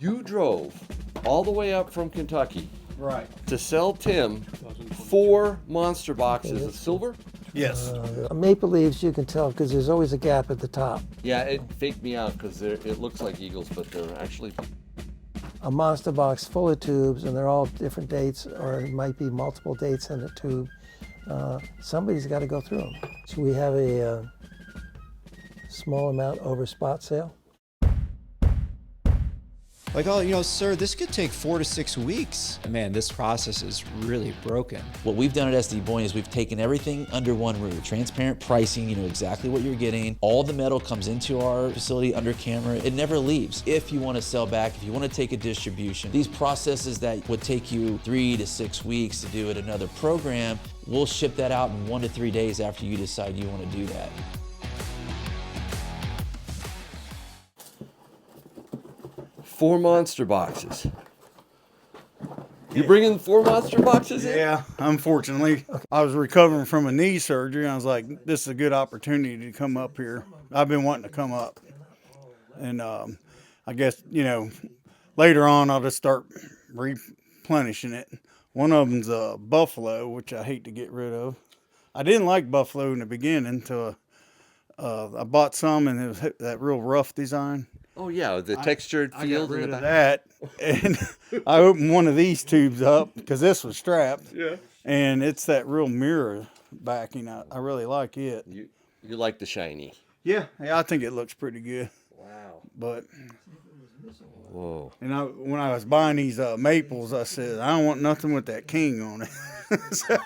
You drove all the way up from Kentucky Right. to sell Tim 4 monster boxes of silver? Yes. Maple leaves, you can tell because there's always a gap at the top. Yeah, it faked me out because it looks like eagles, but they're actually... A monster box full of tubes, and they're all different dates, or it might be multiple dates in a tube. Somebody's got to go through them. So we have a small amount over spot sale. Like, oh, sir, this could take 4 to 6 weeks. Man, this process is really broken. What we've done at SD Boyne is we've taken everything under one roof. Transparent pricing, you know exactly what you're getting. All the metal comes into our facility under camera. It never leaves. If you want to sell back, if you want to take a distribution, these processes that would take you 3 to 6 weeks to do at another program, we'll ship that out in 1 to 3 days after you decide you want to do that. Four monster boxes. You bringing 4 monster boxes in? Yeah, unfortunately. I was recovering from a knee surgery, and I was like, this is a good opportunity to come up here. I've been wanting to come up. And I guess, later on I'll just start replenishing it. One of them's a buffalo, which I hate to get rid of. I didn't like buffalo in the beginning until I bought some, and it was that real rough design. Oh yeah, the textured I field got rid in the of back. that, and I opened one of these tubes up because this was strapped. Yeah. And it's that real mirror backing. I really like it. You like the shiny. Yeah, I think it looks pretty good. Wow. But Whoa. and when I was buying these maples, I said I don't want nothing with that king on it. So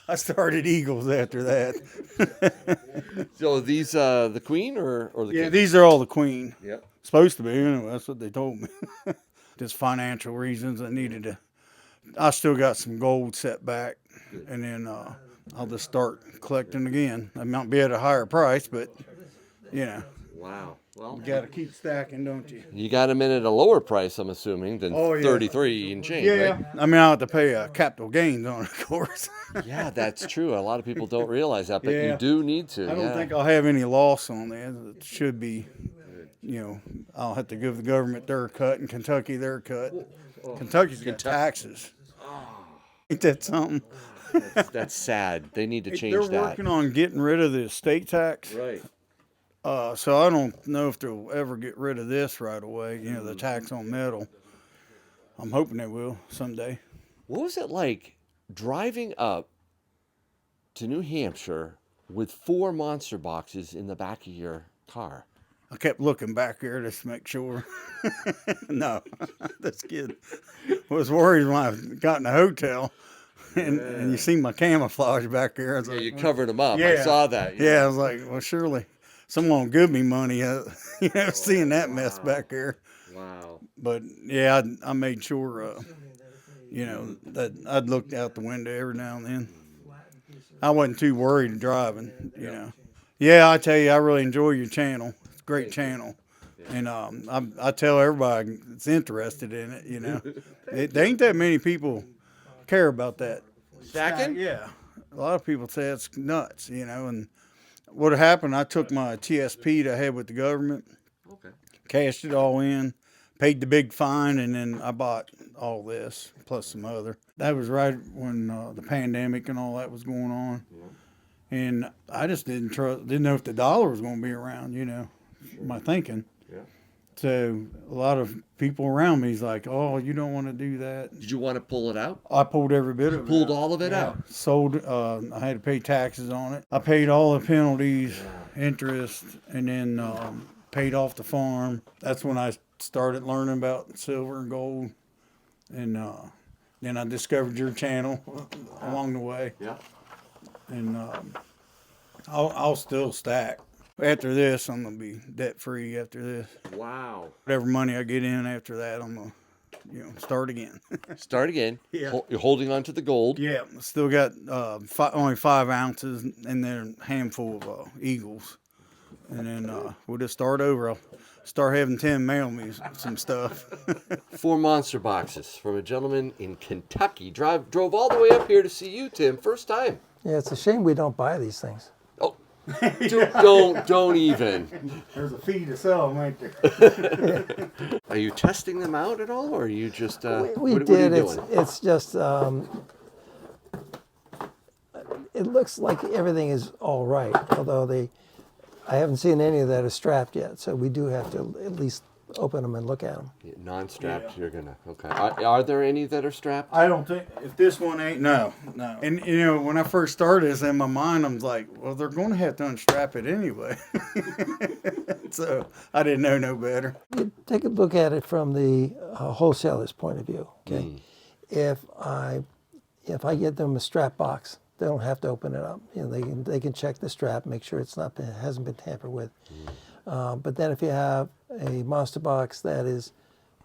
I started eagles after that. So are these the queen or the Yeah, king? these are all the queen. Yep. Supposed to be, anyway. That's what they told me. Just financial reasons. I still got some gold set back, and then I'll just start collecting again. I might be at a higher price, but Wow. Well, you got to keep stacking, don't you? you got them in at a lower price, I'm assuming, than Oh, yeah. 33 and change, Yeah. right? I mean, I have to pay capital gains on it, of course. Yeah, that's true. A lot of people don't realize that, but Yeah. you do need to. I don't yeah. think I'll have any loss on that. It should be, I'll have to give the government their cut and Kentucky their cut. Kentucky's got taxes. Ain't that something? That's sad. They need to change They're that. working on getting rid of the estate tax. Right. So I don't know if they'll ever get rid of this right away, the tax on metal. I'm hoping they will someday. What was it like driving up to New Hampshire with 4 monster boxes in the back of your car? I kept looking back there just to make sure. No, that's good. I was worried when I got in the hotel and you see my camouflage back there. I was Yeah, like, you covered them up. I Yeah. saw that. yeah, I was like, well, surely someone will give me money, seeing that mess back there. Wow. But yeah, I made sure, that I'd looked out the window every now and then. I wasn't too worried driving, Yeah, I tell you, I really enjoy your channel. It's a great channel. And I tell everybody that's interested in it, there ain't that many people care about that. Stacking? Yeah. A lot of people say it's nuts, and what happened, I took my TSP that I had with the government, Okay. cashed it all in, paid the big fine, and then I bought all this, plus some other. That was right when the pandemic and all that was going on. And I just didn't know if the dollar was going to be around, my thinking. Yeah. So a lot of people around me is like, oh, you don't want to do that. Did you want to pull it out? I pulled every bit of it Pulled out. all of it out? Sold, I had to pay taxes on it. I paid all the penalties, interest, and then paid off the farm. That's when I started learning about silver and gold. And then I discovered your channel along the way. Yeah. And I'll still stack. After this, I'm going to be debt-free after this. Wow. Whatever money I get in after that, I'm going to, start again. Start again. Yeah. You're holding on to the gold. Yeah, still got only 5 ounces and then a handful of eagles. And then we'll just start over. I'll start having Tim mail me some stuff. 4 monster boxes from a gentleman in Kentucky. Drove all the way up here to see you, Tim. First time. Yeah, it's a shame we don't buy these things. Oh, Don't even. There's a fee to sell them, ain't there? Are you testing them out at all, or are you just We what are did. you doing? It's just it looks like everything is all right, although I haven't seen any that are strapped yet. So we do have to at least open them and look at them. Non-strapped, Yeah. you're gonna okay. Are there any that are strapped? I don't think, if this one ain't, no. And, you know, when I first started this in my mind, I'm like, well, they're going to have to unstrap it anyway. So I didn't know no better. You take a look at it from the wholesaler's point of view. Okay, if I get them a strap box, they don't have to open it up. You know, they can check the strap, make sure hasn't been tampered with. But then if you have a monster box that is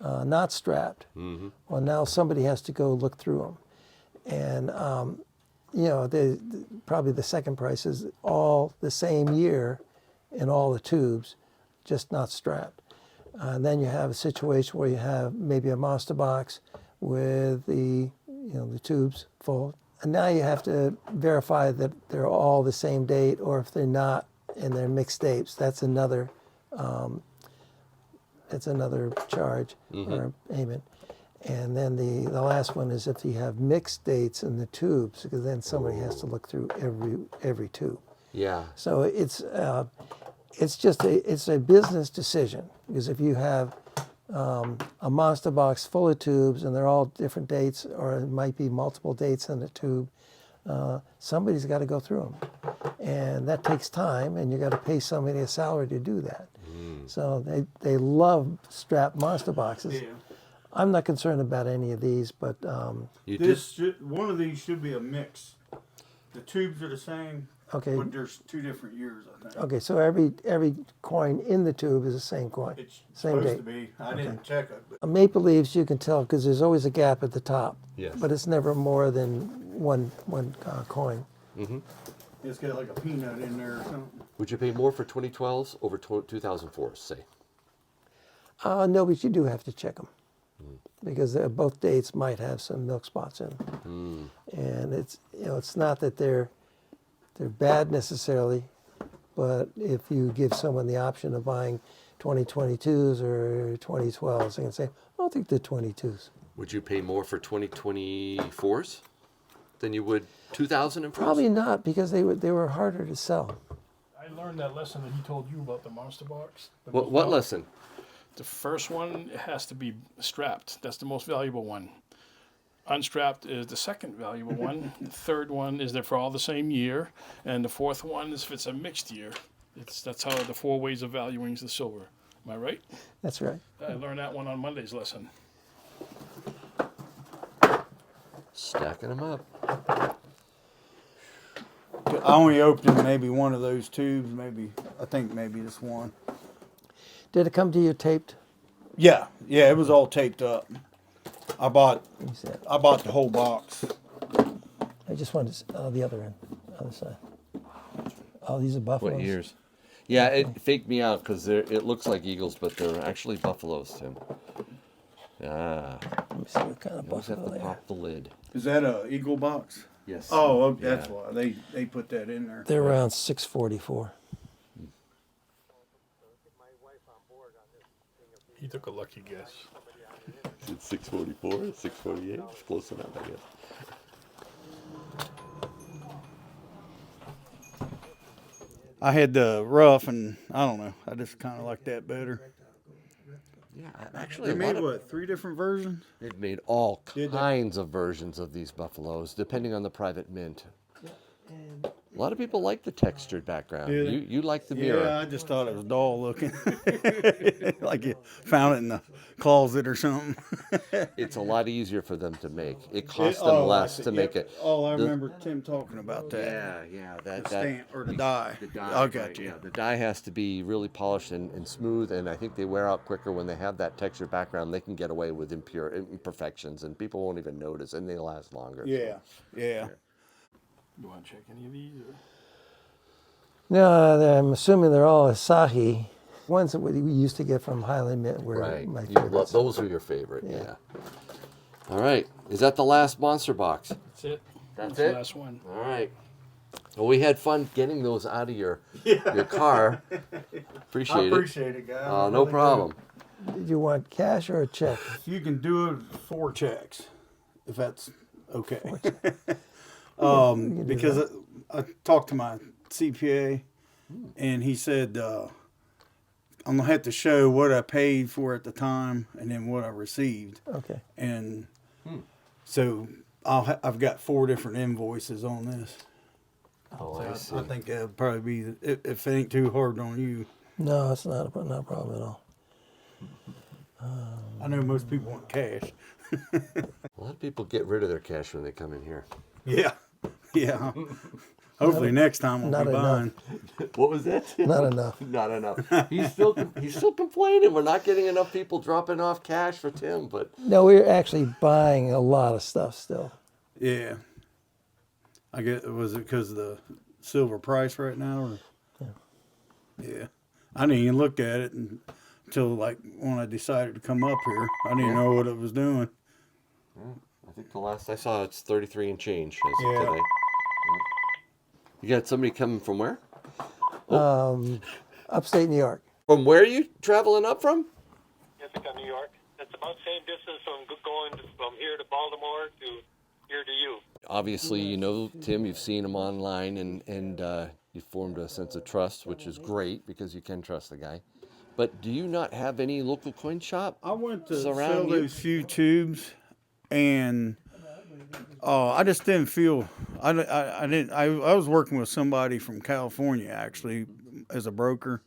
not strapped, well, now somebody has to go look through them, and you know, probably the second price is all the same year in all the tubes, just not strapped. And then you have a situation where you have maybe a monster box with the tubes full, and now you have to verify that they're all the same date, or if they're not and they're mixed dates, that's another charge or payment. And then the last one is if you have mixed dates in the tubes, because then somebody has to look through every tube. Yeah. So it's just a business decision, because if you have a monster box full of tubes and they're all different dates, or it might be multiple dates in the tube, somebody's got to go through them, and that takes time, and you got to pay somebody a salary to do that. So they love strapped monster boxes. Yeah. I'm not concerned about any of these, but One of these should be a mix. The tubes are the same, okay. but there's 2 different years, I think. Okay, so every coin in the tube is the same coin, It's same supposed date. to be. I didn't check it, but Maple leaves, you can tell because there's always a gap at the top. Yes. But it's never more than one coin. it's got like a peanut in there or something. Would you pay more for 2012s over 2004s, say? No, but you do have to check them because both dates might have some milk spots in them. And it's not that they're bad necessarily, but if you give someone the option of buying 2022s or 2012s, they can say, I'll take the 22s. Would you pay more for 2024s than you would 2004s? Probably not, because they were harder to sell. I learned that lesson that he told you about the monster box. What lesson? The first one has to be strapped. That's the most valuable one. Unstrapped is the second valuable one. The third one is they're for all the same year, and the fourth one is if it's a mixed year. That's how the 4 ways of valuing the silver. Am I right? That's right. I learned that one on Monday's lesson. Stacking them up. I only opened maybe one of those tubes, I think maybe this one. Did it come to you taped? Yeah, it was all taped up. I bought Let me see it. the whole box. I just wanted to the other end, other side. Oh, these are buffaloes. What years? Yeah, it faked me out because it looks like eagles, but they're actually buffaloes, Tim. Ah, Let me see what kind of you always have buffalo to they are. pop the lid. Is that a Eagle box? Yes. Oh, that's Yeah. why they put that in there. They're around 644. He took a lucky guess. Is it 644, 648? It's close enough, I guess. I had the rough, and I don't know. I just kind of like that better. Yeah, actually, They made 3 different versions? they've made all Did they? kinds of versions of these buffaloes, depending on the private mint. A lot of people like the textured background. Do they? You like the mirror. Yeah, I just thought it was dull looking. Like you found it in the closet or something. It's a lot easier for them to make. It costs them less to make it. Oh, I The- remember Tim talking about that. Yeah, The stamp, or the dye. The dye. I got right, you. yeah. The dye has to be really polished and smooth, and I think they wear out quicker when they have that textured background. They can get away with imperfections, and people won't even notice, and they last longer. Yeah. You want to check any of these? Or? No, I'm assuming they're all Asahi. Ones that we used to get from Highland Mint were Right. my You favorites. those are your favorite. Yeah. Yeah. All right. Is that the last monster box? That's it. That's the it? last one. All right. Well, we had fun getting those out of your car. Appreciate it. it, guys. No problem. Did you want cash or a check? You can do it 4 checks, if that's okay. Because I talked to my CPA, and he said I'm gonna have to show what I paid for at the time and then what I received. Okay. And so I've got 4 different invoices on this. Oh, I see. I think that'll probably be if it ain't too hard on you. No, it's not a problem at all. I know most people want cash. A lot of people get rid of their cash when they come in here. Yeah, yeah. Hopefully next time we'll Not be enough. buying. What was that? Not enough. Not enough. He's still complaining. We're not getting enough people dropping off cash for Tim. But No, we're actually buying a lot of stuff still. Yeah. I guess was it because of the silver price right now? Or? Yeah. I didn't even look at it until like when I decided to come up here. I didn't know what it was doing. I think the last I saw, it's 33 and change as of Yeah. today. You got somebody coming from where? Upstate New York. From where are you traveling up from? Ithaca, New York. It's about the same distance from going from here to Baltimore to here to you. Obviously, you know Tim. You've seen him online, and you formed a sense of trust, which is great because you can trust the guy. But do you not have any local coin shop? I went to Surround sell you? those few tubes, and I just didn't feel. I didn't. I was working with somebody from California actually as a broker,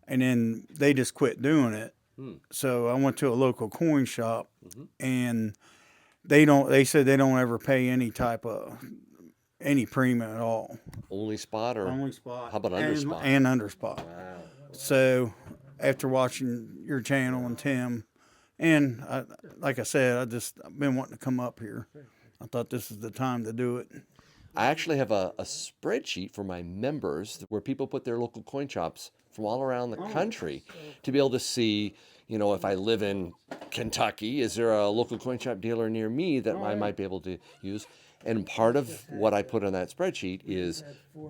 and then they just quit doing it. So I went to a local coin shop, and they don't. They said they don't ever pay any type of any premium at all. Only spot or Only spot. How about under spot? And under spot. Wow. So after watching your channel and Tim, and like I said, I've been wanting to come up here. I thought this is the time to do it. I actually have a spreadsheet for my members where people put their local coin shops from all around the country to be able to see, you know, if I live in Kentucky, is there a local coin shop dealer near me that I might be able to use? And part of what I put on that spreadsheet is,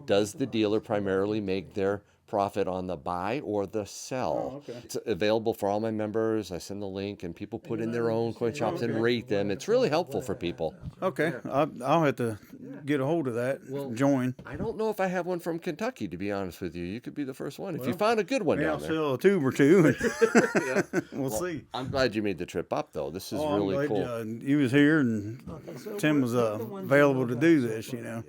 does the dealer primarily make their profit on the buy or the sell? It's available for all my members. I send the link and people put in their own coin shops and rate them. It's really helpful for people. Okay, I'll have to get a hold of that. Join. I don't know if I have one from Kentucky, to be honest with you. You could be the first one. If you found a good one Maybe down I'll there. sell a tube or two. And we'll see. I'm glad you made the trip up, though. This is I'm really glad, cool. you was here and Tim was available to do this. You know.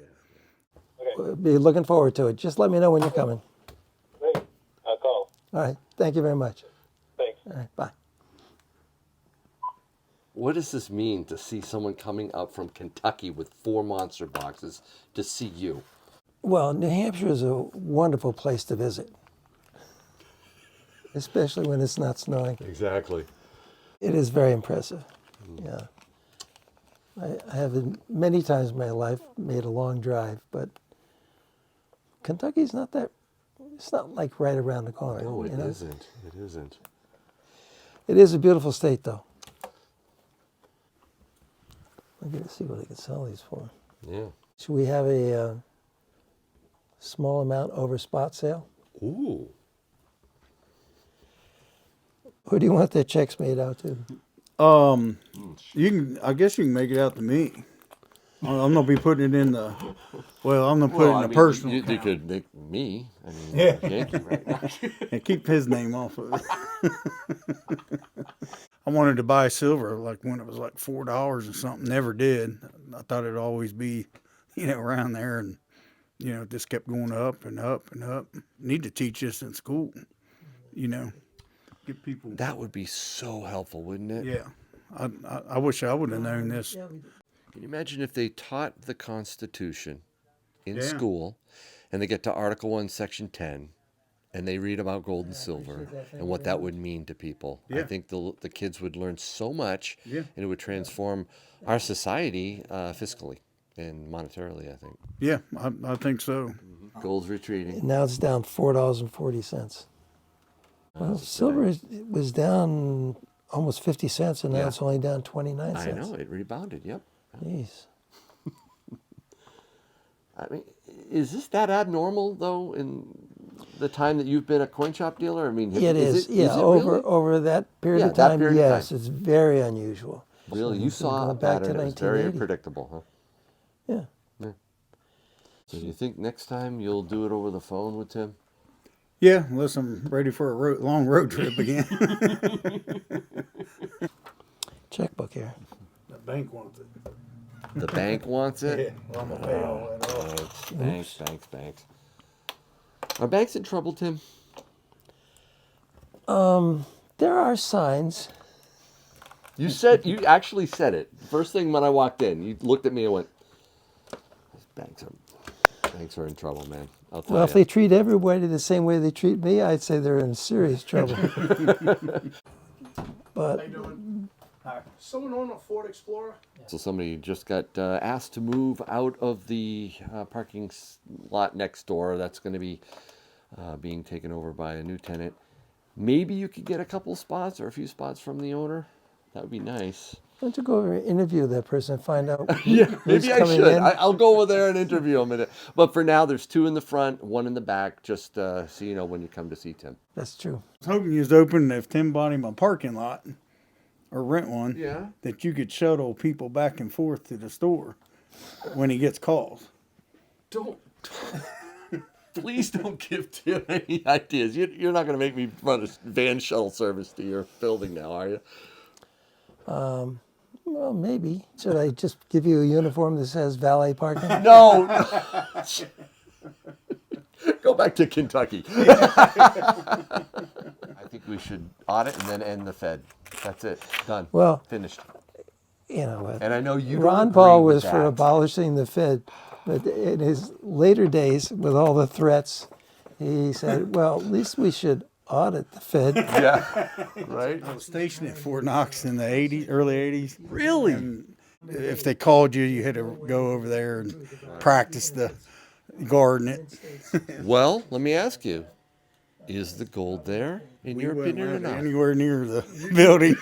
We'll be looking forward to it. Just let me know when you're coming. Great. I'll call. All right. Thank you very much. Thanks. All right. Bye. What does this mean to see someone coming up from Kentucky with 4 monster boxes to see you? Well, New Hampshire is a wonderful place to visit, especially when it's not snowing. Exactly. It is very impressive. Yeah. I have many times in my life made a long drive, but Kentucky's not that, it's not like right around the corner. No, it you know? isn't. It isn't. It is a beautiful state, though. I'm going to see what I can sell these for. Yeah. Should we have a small amount over spot sale? Ooh. Who do you want their checks made out to? You can. I guess you can make it out to me. I'm gonna be putting it in the. Well, I'm gonna put it in the personal. You account. could make me. I mean, Yeah. Yankee right now. And keep his name off of it. I wanted to buy silver like when it was like $4 or something. Never did. I thought it'd always be, around there, and it just kept going up and up and up. Need to teach this in school. Get people. That would be so helpful, wouldn't it? Yeah, I wish I would have known this. Can you imagine if they taught the Constitution in Yeah. school and they get to Article 1, Section 10, and they read about gold and silver and what that would mean to people? I Yeah. think the kids would learn so much, Yeah. and it would transform our society fiscally and monetarily, I think. Yeah, I think so. Gold's retreating. Now it's down $4.40. Well, silver was down almost 50 cents, and now Yeah. it's only down 29 I cents. know, it rebounded, yep. Jeez. I mean, Is this that abnormal though in the time that you've been a coin shop dealer? I mean, It is. Yeah, is it over really? over that period Yeah, of that time, period of yes, time. it's very unusual. Really, you saw a going back to pattern. It was very 1980. predictable, huh? Yeah. So do you think next time you'll do it over the phone with Tim? Yeah, unless I'm ready for a long road trip again. Checkbook here. The bank wants it. The bank wants it? I'm gonna pay all that off. Banks. Are banks in trouble, Tim? There are signs. You actually said it. First thing when I walked in, you looked at me and went, banks are in trouble, man. I'll tell Well, you. if they treat everybody the same way they treat me, I'd say they're in serious trouble. But Someone own a Ford Explorer? So somebody just got asked to move out of the parking lot next door. That's going to be being taken over by a new tenant. Maybe you could get a couple spots or a few spots from the owner. That would be nice. why don't you go over and interview that person and find out Yeah, who's maybe I coming should. in? I'll go over there and interview him. But for now, there's 2 in the front, 1 in the back, just so you know when you come to see Tim. That's true. I was hoping you was open if Tim bought him a parking lot or rent one. Yeah. That you could shuttle people back and forth to the store when he gets calls. Don't. Please don't give Tim any ideas. You're not going to make me run a van shuttle service to your building now, are you? Well, maybe. Should I just give you a uniform that says valet parking? No. Go back to Kentucky. I think we should audit and then end the Fed. That's it. Done. Well, Finished. you know what? And I know you. Ron don't Paul agree with was for that. abolishing the Fed, but in his later days, with all the threats, he said, well, at least we should audit the Fed. Yeah. Right. I was stationed at Fort Knox in the early 80s. Really? And if they called you, you had to go over there and practice the guarding it. Well, let me ask you: is the gold there, in your opinion, or not? Anywhere near the building.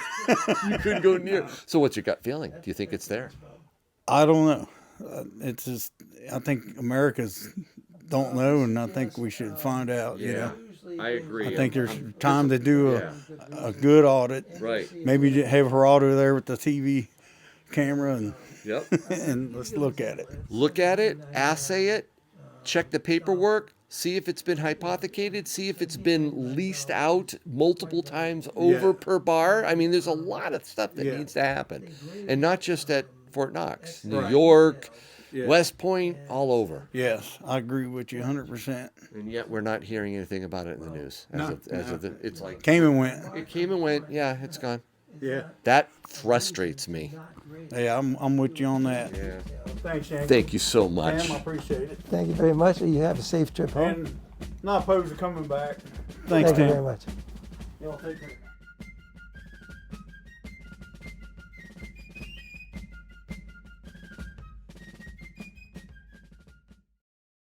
You couldn't go near. So, what's your gut feeling? Do you think it's there? I don't know. It's just, I think Americans don't know, and I think we should find out. You know, I agree. I think there's time to do a good audit. Right. Maybe have her auditor there with the TV camera and Yep. and let's look at it. Look at it, assay it, check the paperwork, see if it's been hypothecated, see if it's been leased out multiple times over Yeah. per bar. I mean, there's a lot of stuff that Yeah. needs to happen. And not just at Fort Knox, New Right. York, Yeah. West Point, all over. Yes, I agree with you 100%. And yet we're not hearing anything about it in the news. It's like, Came and went. it came and went, yeah, it's gone. Yeah. That frustrates me. Yeah, I'm with you on that. Yeah. Thanks, Shank. Thank you so much. Pam, I appreciate it. Thank you very much. You have a safe trip home. And not opposed to coming back. Thanks, Thank you Tim. very much. Y'all take care.